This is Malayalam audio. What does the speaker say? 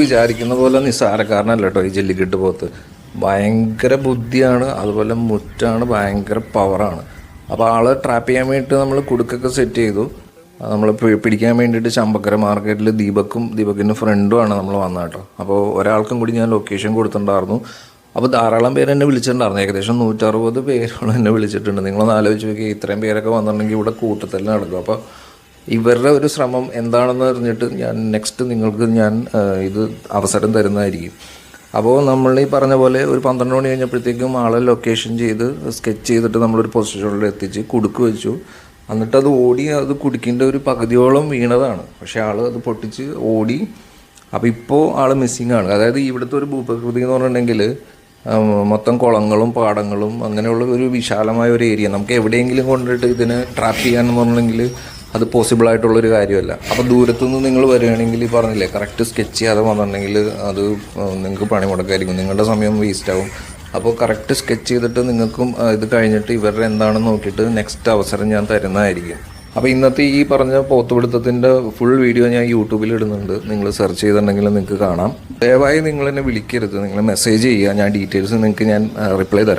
വിചാരിക്കുന്ന പോലെ നിസ്സാരക്കാരനല്ല കേട്ടോ ഈ ജല്ലിക്കെട്ട് പോത്ത്. ഭയങ്കര ബുദ്ധിയാണ്, അതുപോലെ മുറ്റാണ്, ഭയങ്കര പവറാണ്. അപ്പോൾ ആളെ ട്രാപ്പ് ചെയ്യാൻ വേണ്ടിയിട്ട് നമ്മൾ കുടുക്കൊക്കെ സെറ്റ് ചെയ്തു. നമ്മൾ പിടിക്കാൻ വേണ്ടിയിട്ട് ചമ്പക്കര മാർക്കറ്റിൽ ദീപകിൻ്റെ ഫ്രണ്ടുമാണ് നമ്മൾ വന്നത് കേട്ടോ. അപ്പോൾ ഒരാൾക്കും കൂടി ഞാൻ ലൊക്കേഷൻ കൊടുത്തിട്ടുണ്ടായിരുന്നു. അപ്പോൾ ധാരാളം പേര് എന്നെ വിളിച്ചിട്ടുണ്ടായിരുന്നു. ഏകദേശം 160 പേരോളം എന്നെ വിളിച്ചിട്ടുണ്ട്. നിങ്ങളൊന്ന് ആലോചിച്ച് നോക്കിയാൽ ഇത്രയും പേരൊക്കെ വന്നിട്ടുണ്ടെങ്കിൽ ഇവിടെ കൂട്ടത്തിൽ നടക്കും. അപ്പോൾ ഇവരുടെ ഒരു ശ്രമം എന്താണെന്ന് അറിഞ്ഞിട്ട് ഞാൻ നെക്സ്റ്റ് നിങ്ങൾക്ക് ഞാൻ ഇത് അവസരം തരുന്നതായിരിക്കും. അപ്പോൾ നമ്മൾ ഈ പറഞ്ഞ പോലെ ഒരു 12 മണി കഴിഞ്ഞപ്പോഴത്തേക്കും ആളെ ലൊക്കേഷൻ ചെയ്ത് സ്കെച്ച് ചെയ്തിട്ട് നമ്മളൊരു പൊസിഷനിൽ എത്തിച്ച് കുടുക്ക് വെച്ചു. എന്നിട്ട് അത് ഓടി, അത് കുടുക്കിൻ്റെ ഒരു പകുതിയോളം വീണതാണ്. പക്ഷേ ആൾ അത് പൊട്ടിച്ച് ഓടി. അപ്പോൾ ഇപ്പോൾ ആൾ മിസ്സിങ് ആണ്. അതായത് ഇവിടുത്തെ ഒരു ഭൂപ്രകൃതി എന്ന് പറഞ്ഞിട്ടുണ്ടെങ്കിൽ മൊത്തം കുളങ്ങളും പാടങ്ങളും അങ്ങനെയുള്ള ഒരു വിശാലമായ ഒരു ഏരിയ. നമുക്ക് എവിടെയെങ്കിലും കൊണ്ടിട്ട് ഇതിനെ ട്രാപ്പ് ചെയ്യാനെന്ന് പറഞ്ഞിട്ടുണ്ടെങ്കിൽ അത് പോസിബിളായിട്ടുള്ളൊരു കാര്യമല്ല. അപ്പോൾ ദൂരത്തുനിന്ന് നിങ്ങൾ വരികയാണെങ്കിൽ പറഞ്ഞില്ലേ കറക്റ്റ് സ്കെച്ച് ചെയ്യാതെ വന്നിട്ടുണ്ടെങ്കിൽ അത് നിങ്ങൾക്ക് പണിമുടക്കായിരിക്കും, നിങ്ങളുടെ സമയം വേസ്റ്റ് ആവും. അപ്പോൾ കറക്റ്റ് സ്കെച്ച് ചെയ്തിട്ട് നിങ്ങൾക്കും ഇത് കഴിഞ്ഞിട്ട് ഇവരുടെ എന്താണെന്ന് നോക്കിയിട്ട് നെക്സ്റ്റ് അവസരം ഞാൻ തരുന്നതായിരിക്കും. അപ്പോൾ ഇന്നത്തെ ഈ പറഞ്ഞ പോത്തുപിടുത്തത്തിൻ്റെ ഫുൾ വീഡിയോ ഞാൻ യൂട്യൂബിൽ ഇടുന്നുണ്ട്. നിങ്ങൾ സെർച്ച് ചെയ്തിട്ടുണ്ടെങ്കിൽ നിങ്ങൾക്ക് കാണാം. ദയവായി നിങ്ങൾ എന്നെ വിളിക്കരുത്, നിങ്ങൾ മെസ്സേജ് ചെയ്യുക. ഞാൻ ഡീറ്റെയിൽസ് നിങ്ങൾക്ക് ഞാൻ റിപ്ലൈ തരാം.